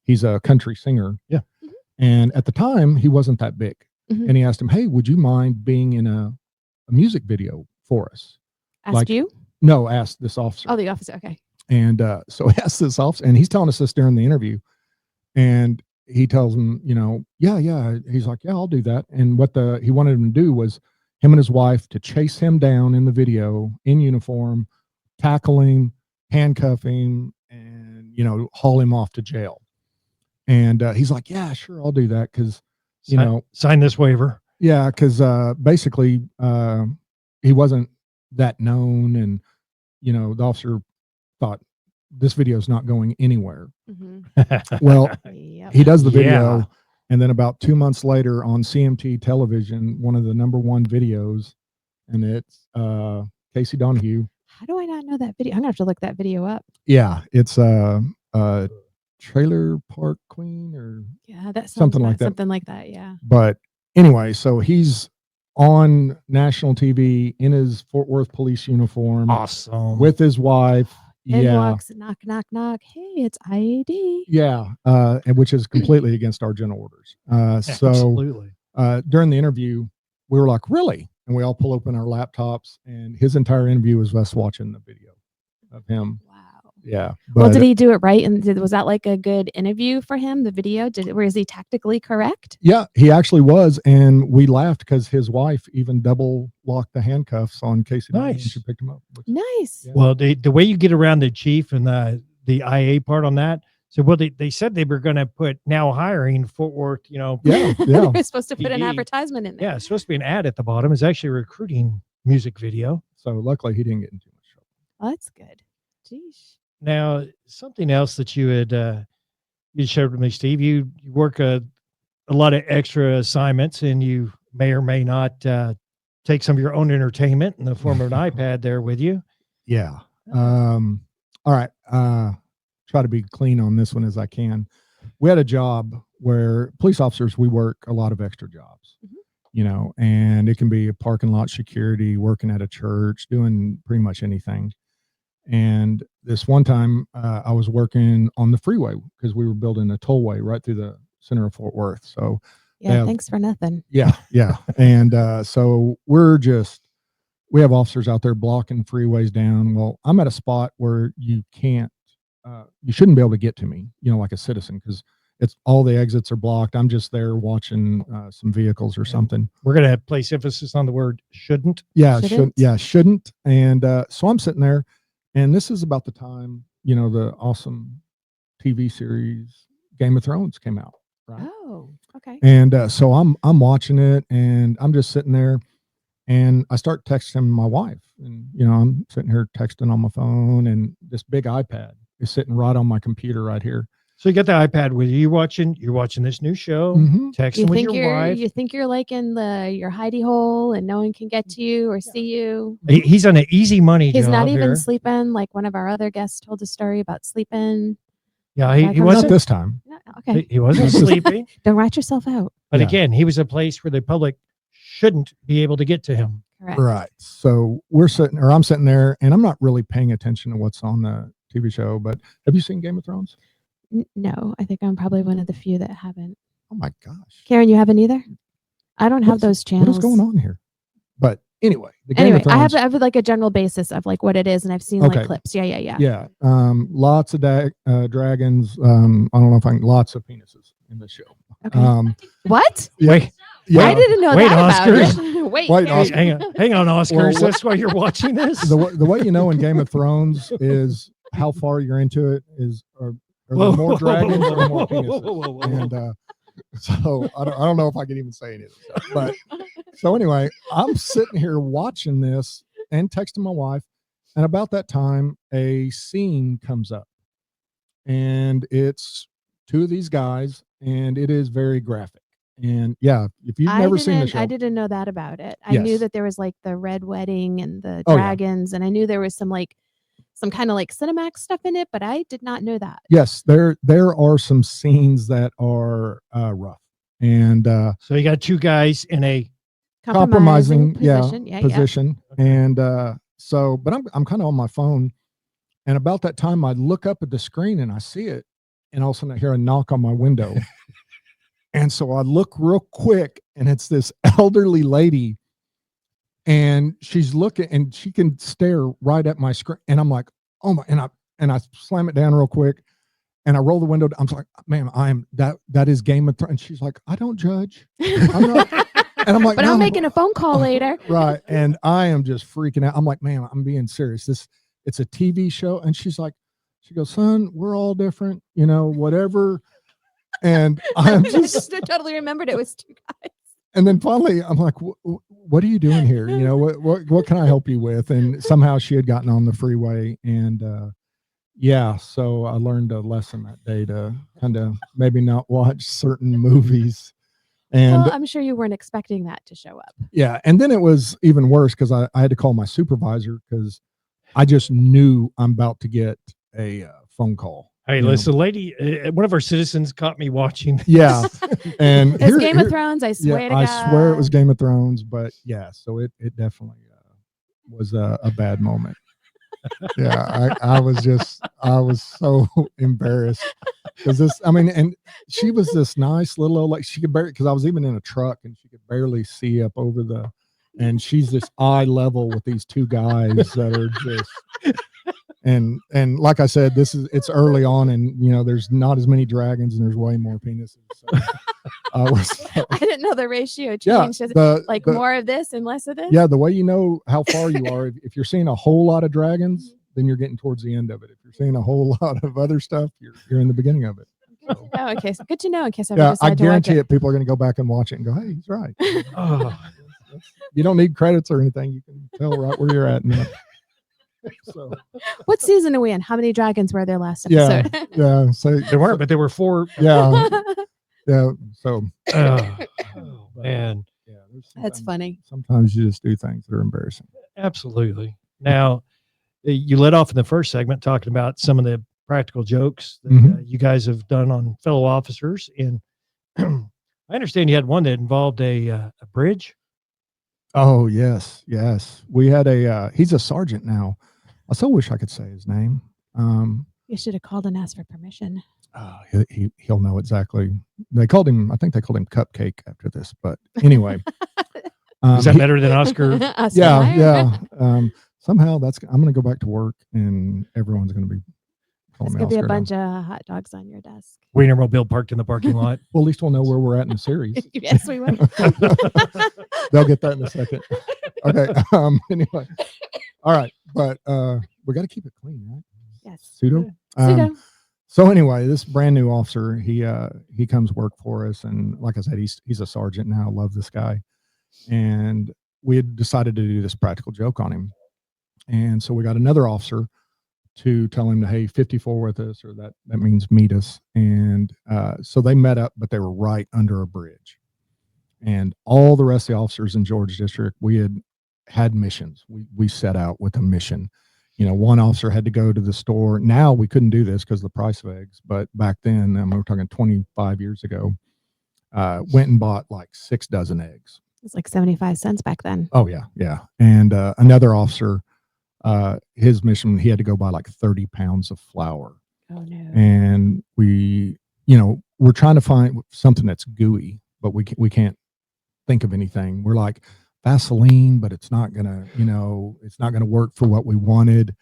he's a country singer. Yeah. Mhm. And at the time, he wasn't that big. Mhm. And he asked him, hey, would you mind being in a music video for us? Asked Like- you? No, asked this officer. Oh, the officer. Okay. And so he asked this officer, and he's telling us this during the interview. And he tells him, you know, yeah. He's like, yeah, I'll do that. And what he wanted him to do was him and his wife to chase him down in the video in uniform, tackle him, handcuff him, and, you know, haul him off to jail. And he's like, yeah, sure, I'll do that. Cause, you know, Sign this waiver. yeah, because basically he wasn't that known. And, you know, the officer thought this video is not going anywhere. Mm-hmm. Well, Yep. he does the video, Yeah. and then about 2 months later on CMT television, one of the ` videos, and it's Casey Donahue. How do I not know that video? I'm gonna have to look that video up. Yeah, it's Trailer Park Queen, or Yeah, that sounds Something like about- that. Something like that. Yeah. but anyway, so he's on national TV in his Fort Worth police uniform Awesome. with his wife. And Yeah, walks, knock, knock, knock. Hey, it's IAD. yeah, and which is completely against our general orders. So Absolutely. during the interview, we were like, really? And we all pull open our laptops, and his entire interview was us watching the video of him. Wow. Yeah. Well, But did he do it right? And was that like a good interview for him? The video, was he tactically correct? yeah, he actually was. And we laughed because his wife even double locked the handcuffs on Casey. Donahue when Nice. she picked him up. which- Nice. Yeah. Well, the way you get around the chief and the IA part on that. So, well, they said they were going to put now hiring Fort Worth, you know, Yeah. They Yeah. were supposed to put an TV. advertisement in there. yeah, it's supposed to be an ad at the bottom. It's actually a recruiting music video. So luckily he didn't get in too much trouble. Oh, that's good. Jeez. Now, something else that you had you shared with me, Steve, you work a lot of extra assignments, and you may or may not take some of your own entertainment in the form of an iPad there with you. Yeah. All right. Try to be clean on this one as I can. We had a job where police officers, we work a lot of extra jobs, Mhm. you know, and it can be a parking lot security, working at a church, doing pretty much anything. And this one time I was working on the freeway because we were building a tollway right through the center of Fort Worth. So Yeah. Yeah. Thanks for nothing. yeah. And so we have officers out there blocking freeways down. Well, I'm at a spot where you shouldn't be able to get to me, you know, like a citizen, because it's all the exits are blocked. I'm just there watching some vehicles or something. We're going to place emphasis on the word shouldn't. Yeah. Shouldn't? Shouldn't. And so I'm sitting there, and this is about the time, you know, the awesome TV series Game of Thrones came out. Right. Oh, okay. And so I'm watching it, and I'm just sitting there, And I start texting my wife, and I'm sitting here texting on my phone, and this big iPad is sitting right on my computer right here. So you got the iPad with you. You're watching this new show, texting with your wife. You think you're like in your hidey hole and no one can get to you or see you. He's on an easy money He's job not even here. sleeping. Like one of our other guests told a story about sleeping. Yeah, he Not wasn't this time. No, okay. He wasn't sleeping. Don't rat yourself out. But Yeah. again, he was a place where the public shouldn't be able to get to him. Correct. Right. So I'm sitting there, and I'm not really paying attention to what's on the TV show. But have you seen Game of Thrones? No, I think I'm probably one of the few that haven't. Oh my gosh. Karen, you haven't either? I don't have those channels. What is going on here? But anyway, the Game of Thrones. I have like a general basis of like what it is, and I've seen like clips. Yeah. Yeah. Lots of dragons. I don't know if lots of penises in the show. Okay. Yeah. What? Wait, Yeah. I didn't know Wait, that Oscars. about it. Wait, Oscars. hang on, Oscars. Well, That's why you're watching this. The way you know in Game of Thrones is how far you're into it are there more dragons or more penises. And so I don't know if I can even say any of this stuff. But so anyway, I'm sitting here watching this and texting my wife, and about that time a scene comes up, and it's two of these guys, and it is very graphic. And yeah, if you've never seen the show, I didn't know that about it. I knew that there was like the red wedding and the dragons, and I knew there was some kind of like Cinemax stuff in it, but I did not know that. Yes, there are some scenes that are rough, and so you got two guys in a compromising position. Position. And so, but I'm kind of on my phone, and about that time I look up at the screen and I see it, and all of a sudden I hear a knock on my window. And so I look real quick, and it's this elderly lady, and she's looking, and she can stare right at my screen. And I'm like, oh my, and I slam it down real quick, and I roll the window. I'm like, ma'am, that is Game of Thrones. And she's like, I don't judge. I'm not. And I'm like, but no. I'm making a phone call later. Right. And I am just freaking out. I'm like, ma'am, I'm being serious. It's a TV show. And she goes, son, we're all different, whatever. And I'm just totally remembered it was two guys. And then finally, I'm like, what are you doing here? What can I help you with? And somehow she had gotten on the freeway, and so I learned a lesson that day to kind of maybe not watch certain movies. And well, I'm sure you weren't expecting that to show up. Yeah. And then it was even worse because I had to call my supervisor because I just knew I'm about to get a phone call. Hey, listen, lady, one of our citizens caught me watching this. Yeah. And it's Game of Thrones, I swear to God. I swear it was Game of Thrones, but yeah, so it definitely was a bad moment. Yeah, I was so embarrassed because and she was this nice little old, like she could barely, because I was even in a truck and she could barely see up over and she's this eye level with these two guys that are just. And like I said, it's early on, and there's not as many dragons, and there's way more penises. So, I didn't know the ratio changed. Yeah, more of this and less of this. Yeah, the way you know how far you are, if you're seeing a whole lot of dragons, then you're getting towards the end of it. If you're seeing a whole lot of other stuff, you're in the beginning of it. So. Oh, okay. So good to know in case I I guarantee it. People are going to go back and watch it and go, "Hey, he's right." You don't need credits or anything. You can tell right where you're at. So, what season are we in? How many dragons were there last episode? Yeah. So there weren't, but there were 4. Yeah. Yeah. So, oh man, yeah, that's funny. Sometimes you just do things that are embarrassing. Absolutely. Now, you led off in the first segment talking about some of the practical jokes that you guys have done on fellow officers, and I understand you had one that involved a bridge. Oh yes. We had he's a sergeant now. I so wish I could say his name. You should have called and asked for permission. He'll know exactly. I think they called him Cupcake after this, but anyway. Is that better than Oscar? Yeah. Somehow I'm going to go back to work and everyone's going to be calling me Oscar. There's going to be a bunch of hot dogs on your desk. Wienermobile parked in the parking lot. Well, at least we'll know where we're at in the series. Yes, we will. They'll get that in a second. Okay. Anyway. All right. But we got to keep it clean, right? Yes. Pseudo. So anyway, this brand new officer, he comes work for us, and like I said, he's a sergeant now. I love this guy, and we had decided to do this practical joke on him. And so we got another officer to tell him to, hey, 54 with us, or that means meet us. And so they met up, but they were right under a bridge. And all the rest of the officers in George District, we had missions. We set out with a mission. You know, one officer had to go to the store. Now we couldn't do this because of the price of eggs. But back then, we're talking 25 years ago, went and bought like 6 dozen eggs. It was like 75 cents back then. Oh, yeah. Yeah. And another officer, his mission, he had to go buy like 30 pounds of flour. Oh, no. And we're trying to find something that's gooey, but we can't think of anything. We're like Vaseline, but it's not gonna work for what we wanted.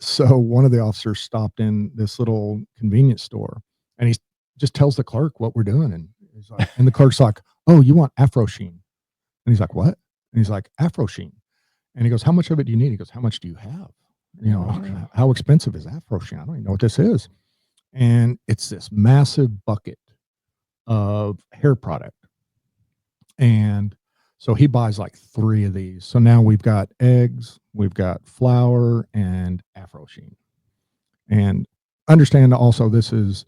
So one of the officers stopped in this little convenience store, and he just tells the clerk what we're doing, and he's like, and the clerk's like, "Oh, you want Afro Sheen?" And he's like, "What?" And he's like, "Afro Sheen." And he goes, "How much of it do you need?" He goes, "How much do you have? How expensive is Afro Sheen? I don't even know what this is." And it's this massive bucket of hair product. And so he buys like 3 of these. So now we've got eggs, we've got flour, and Afro Sheen. And understand also, this is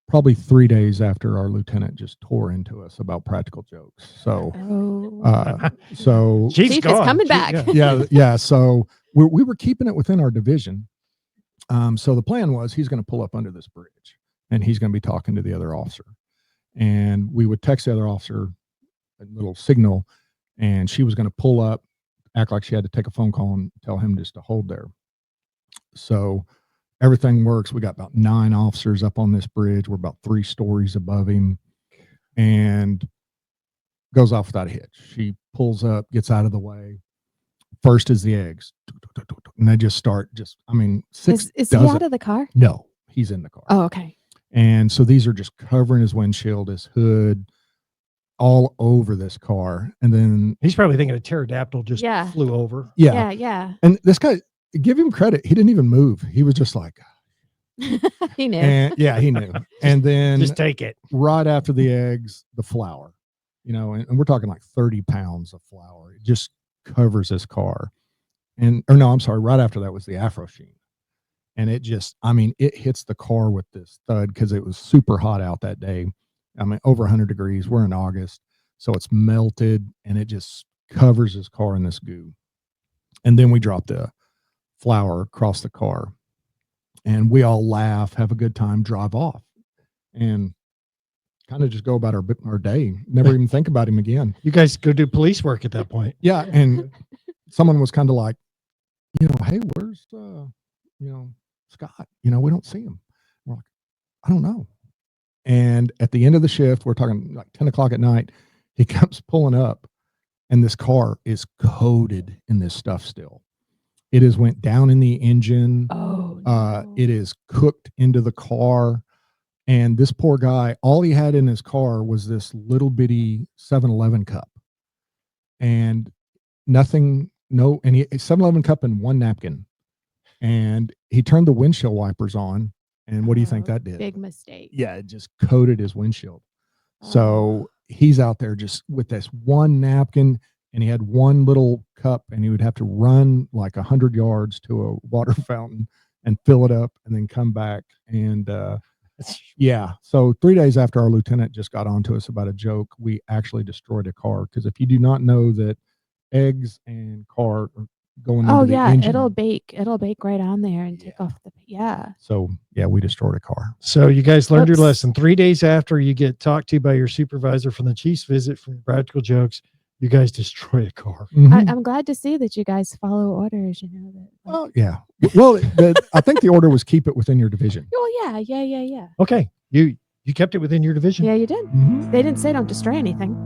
probably 3 days after our lieutenant just tore into us about practical jokes. So, so Chief's Chief gone. is coming back. yeah. So we were keeping it within our division. So the plan was he's going to pull up under this bridge, and he's going to be talking to the other officer. And we would text the other officer a little signal, and she was going to pull up, act like she had to take a phone call, and tell him just to hold there. So everything works. We got about 9 officers up on this bridge. We're about 3 stories above him, and goes off without a hitch. She pulls up, gets out of the way. First is the eggs, and they just start 6 Is he out of the car? No, he's in the car. Oh, okay. And so these are just covering his windshield, his hood, all over this car. And then He's probably thinking a pterodactyl just Yeah. flew over. Yeah. And this guy, give him credit, he didn't even move. He was just like, He knew. and he knew. And then Just take it. right after the eggs, the flour, and we're talking like 30 pounds of flour. It just covers this car. Right after that was the Afro Sheen. And it just, it hits the car with this thud because it was super hot out that day. Over 100 degrees. We're in August. So it's melted, and it just covers his car in this goo. And then we drop the flour across the car, and we all laugh, have a good time, drive off, and kind of just go about our day. Never even think about him again. You guys go do police work at that point. Yeah. And someone was kind of like, hey, where's, Scott? We don't see him. We're like, I don't know. And at the end of the shift, we're talking like 10 o'clock at night, he comes pulling up, and this car is coated in this stuff still. It has went down in the engine. Oh, no. It is cooked into the car. And this poor guy, all he had in his car was this little bitty 7-Eleven cup. And nothing, no, and he 7-Eleven cup and 1 napkin. And he turned the windshield wipers on. And what do you think that did? Big mistake. Yeah, it just coated his windshield. Oh. So he's out there just with this 1 napkin, and he had 1 little cup, and he would have to run like 100 yards to a water fountain and fill it up and then come back. And so 3 days after our lieutenant just got on to us about a joke, we actually destroyed a car. Because if you do not know that eggs and car are going into the engine. It'll bake right on there and take off the So we destroyed a car. So you guys learned your Oops. lesson. 3 days after you get talked to by your supervisor from the chief's visit from practical jokes, you guys destroy a car. Mhm. I'm glad to see that you guys follow orders. That. Well, yeah. Well, I think the order was keep it within your division. Oh yeah. Okay. You kept it within your division. Yeah, you did. Mhm. They didn't say don't destroy anything.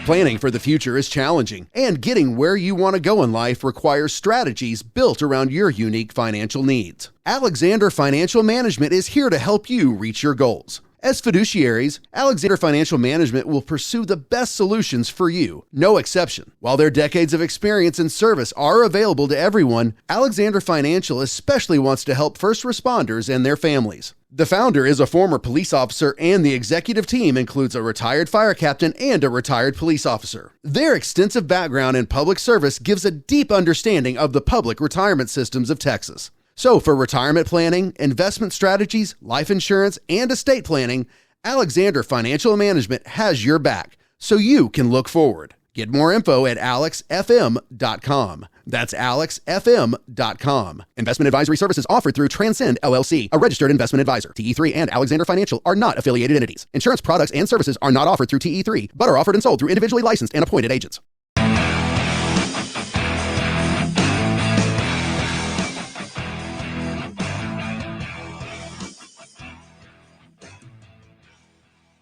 Planning for the future is challenging, and getting where you want to go in life requires strategies built around your unique financial needs. Alexander Financial Management is here to help you reach your goals. As fiduciaries, Alexander Financial Management will pursue the best solutions for you, no exception. While their decades of experience and service are available to everyone, Alexander Financial especially wants to help first responders and their families. The founder is a former police officer, and the executive team includes a retired fire captain and a retired police officer. Their extensive background in public service gives a deep understanding of the public retirement systems of Texas. So for retirement planning, investment strategies, life insurance, and estate planning, Alexander Financial Management has your back, so you can look forward. Get more info at alexfm.com. That's alexfm.com. Investment advisory services offered through Transcend LLC, a registered investment advisor. TE3 and Alexander Financial are not affiliated entities. Insurance products and services are not offered through TE3, but are offered and sold through individually licensed and appointed agents.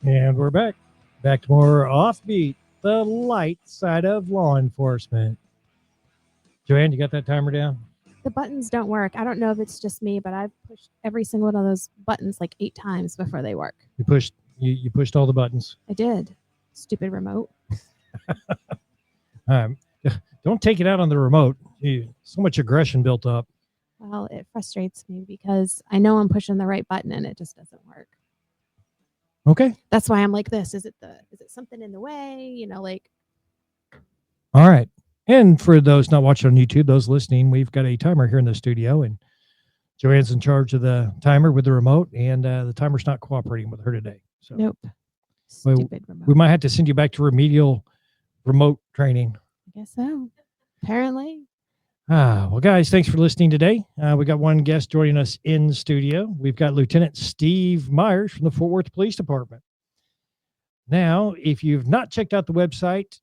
And we're back. Back to more Offbeat, the light side of law enforcement. Joann, you got that timer down? The buttons don't work. I don't know if it's just me, but I've pushed every single one of those buttons like 8 times before they work. You pushed all the buttons. I did. Stupid remote. Don't take it out on the remote. So much aggression built up. Well, it frustrates me because I know I'm pushing the right button and it just doesn't work. Okay. That's why I'm like this. Is it something in the way? You know, like. All right. And for those not watching on YouTube, those listening, we've got a timer here in the studio, and Joann's in charge of the timer with the remote, and the timer's not cooperating with her today. So Nope. Well, Stupid remote. we might have to send you back to remedial remote training. I guess so. Apparently. Well, guys, thanks for listening today. We got one guest joining us in the studio. We've got Lieutenant Steve Myers from the Fort Worth Police Department. Now, if you've not checked out the website,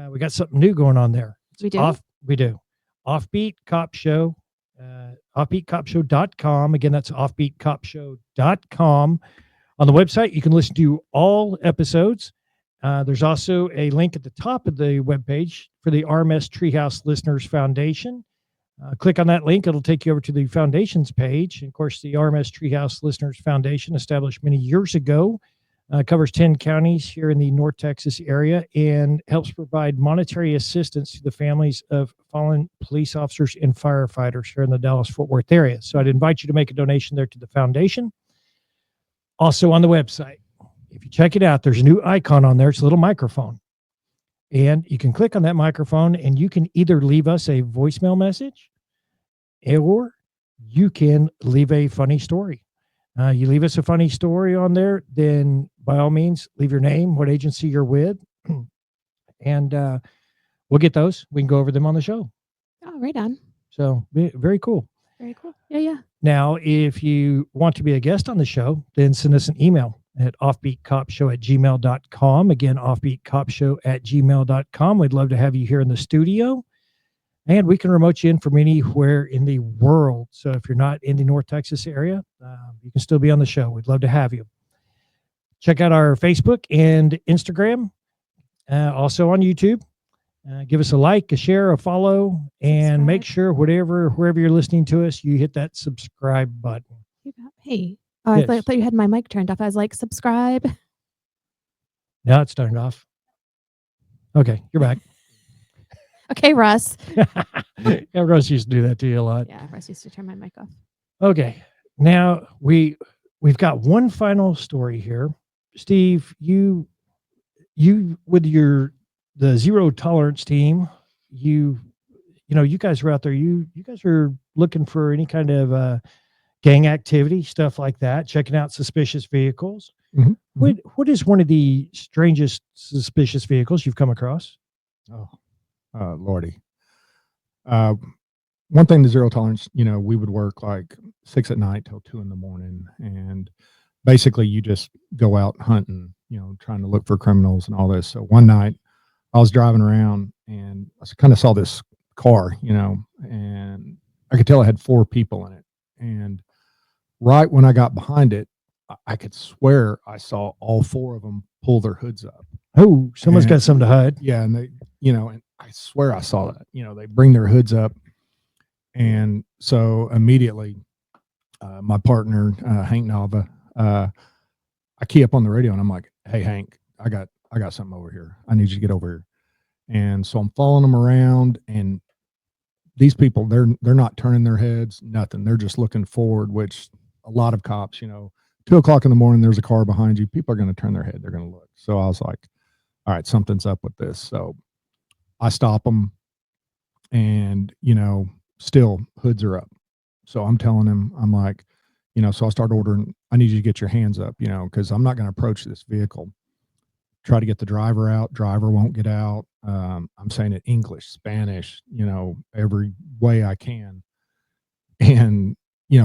we got something new going on there. We do? We do. Offbeat Cop Show, offbeatcopshow.com. Again, that's offbeatcopshow.com. On the website, you can listen to all episodes. There's also a link at the top of the webpage for the RMS Treehouse Listeners Foundation. Click on that link. It'll take you over to the foundation's page. And of course, the RMS Treehouse Listeners Foundation, established many years ago, covers 10 counties here in the North Texas area and helps provide monetary assistance to the families of fallen police officers and firefighters here in the Dallas-Fort Worth area. So I'd invite you to make a donation there to the foundation. Also on the website, if you check it out, there's a new icon on there. It's a little microphone. And you can click on that microphone and you can either leave us a voicemail message or you can leave a funny story. You leave us a funny story on there, then by all means, leave your name, what agency you're with, and we'll get those. We can go over them on the show. Oh, right on. So very cool. Very cool. Yeah. Now, if you want to be a guest on the show, then send us an email at offbeatcopshow@gmail.com. Again, offbeatcopshow@gmail.com. We'd love to have you here in the studio. And we can remote you in from anywhere in the world. So if you're not in the North Texas area, you can still be on the show. We'd love to have you. Check out our Facebook and Instagram, also on YouTube. Give us a like, a share, a follow, and make sure wherever you're listening to us, you hit that subscribe button. Hey, oh, Yes. I thought you had my mic turned off. I was like, subscribe. Now it's turned off. Okay, you're back. Okay, Russ. Yeah, Russ used to do that to you a lot. Yeah, Russ used to turn my mic off. Okay, now we've got one final story here. Steve, you with the zero tolerance team, you guys are out there. You guys are looking for any kind of gang activity, stuff like that, checking out suspicious vehicles. Mm-hmm. What is one of the strangest suspicious vehicles you've come across? Lordy. One thing, the zero tolerance, we would work like 6 p.m. till 2 a.m. And basically you just go out hunting, trying to look for criminals and all this. So one night I was driving around and I kind of saw this car, and I could tell it had 4 people in it. And right when I got behind it, I could swear I saw all 4 of them pull their hoods up. Oh, someone's got something to hide. Yeah. And they, and I swear I saw that, they bring their hoods up. And so immediately, my partner, Hank Nava, I key up on the radio and I'm like, hey, Hank, I got something over here. I need you to get over here. And so I'm following them around, and these people, they're not turning their heads, nothing. They're just looking forward, which a lot of cops, 2:00 in the morning, there's a car behind you. People are going to turn their head. They're going to look. So I was like, all right, something's up with this. So I stop them, and, still hoods are up. So I'm telling him, I'm like, so I start ordering, I need you to get your hands up, because I'm not going to approach this vehicle. Try to get the driver out. Driver won't get out. I'm saying it English, Spanish, every way I can. And,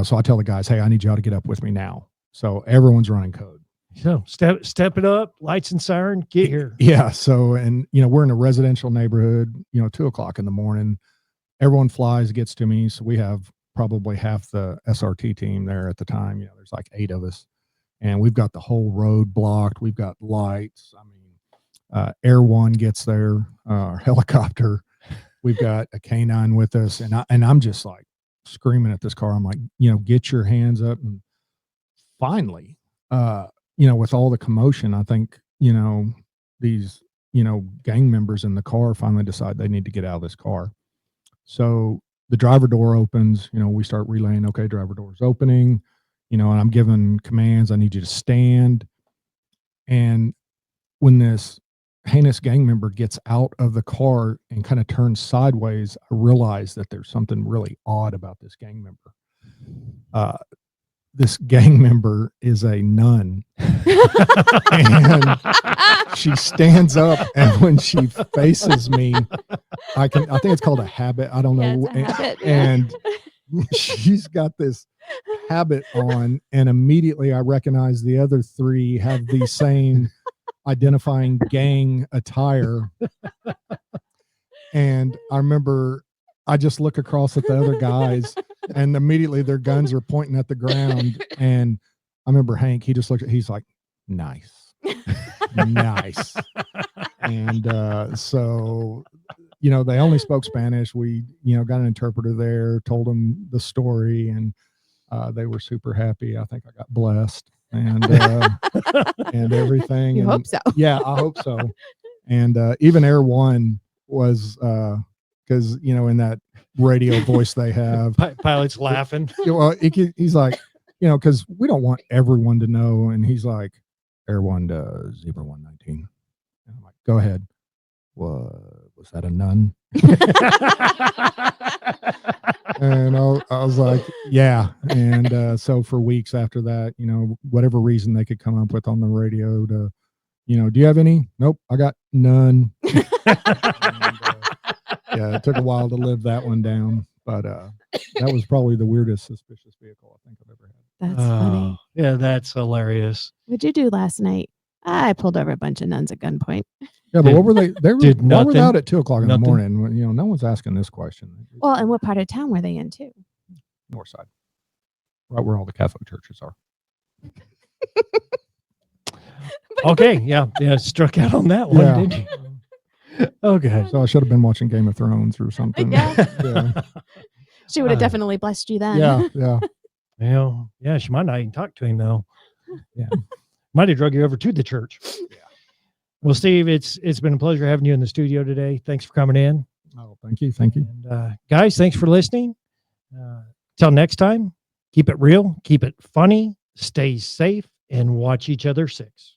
so I tell the guys, hey, I need y'all to get up with me now. So everyone's running code. So step it up, lights and siren, get here. Yeah. So, and, we're in a residential neighborhood, 2:00 in the morning. Everyone flies, gets to me. So we have probably half the SRT team there at the time. There's like 8 of us. And we've got the whole road blocked. We've got lights. I mean, Air One gets there, our helicopter. We've got a canine with us, and I'm just like screaming at this car. I'm like, get your hands up. And finally, with all the commotion, I think, these, gang members in the car finally decide they need to get out of this car. So the driver door opens. We start relaying. Okay, driver door's opening. And I'm giving commands. I need you to stand. And when this heinous gang member gets out of the car and kind of turns sideways, I realize that there's something really odd about this gang member. This gang member is a nun. And she stands up, and when she faces me, I think it's called a habit. I don't know. Yeah, it's a habit, and she's got this habit on, and immediately I recognize the other 3 have the same identifying gang attire. And I remember I just look across at the other guys, and immediately their guns are pointing at the ground. And I remember Hank, he just looked, he's like, nice. Nice. And so they only spoke Spanish. We got an interpreter there, told them the story, and they were super happy. I think I got blessed, and and everything. You hope so. Yeah, I hope so. And even Air One was because in that radio voice they have, Pilot's laughing. well, he's like, because we don't want everyone to know, and he's like, Air One to Zebra 119. And I'm like, go ahead. Was that a nun? And I was like, yeah. And so for weeks after that, whatever reason they could come up with on the radio to, do you have any? Nope, I got none. And, yeah, it took a while to live that one down, but that was probably the weirdest suspicious vehicle I think I've ever had. That's funny. Yeah, that's hilarious. What'd you do last night? I pulled over a bunch of nuns at gunpoint. Yeah, but what were they? They Did were, why were they nothing? out at 2:00 in the Nothing? morning? When, no one's asking this question. Well, and what part of town were they in too? North side, right where all the Catholic churches are. Okay, yeah, struck out on that one, Yeah. didn't you? Okay. So I should have been watching Game of Thrones or something. Yeah. Yeah. She would have definitely blessed you then. Yeah. Yeah. Well, yeah, she might not even talk to him though. Yeah. Might have drug you over to the church. Yeah. Well, Steve, it's been a pleasure having you in the studio today. Thanks for coming in. Oh, thank you. Thank you. And guys, thanks for listening. Till next time, keep it real, keep it funny, stay safe, and watch each other 6.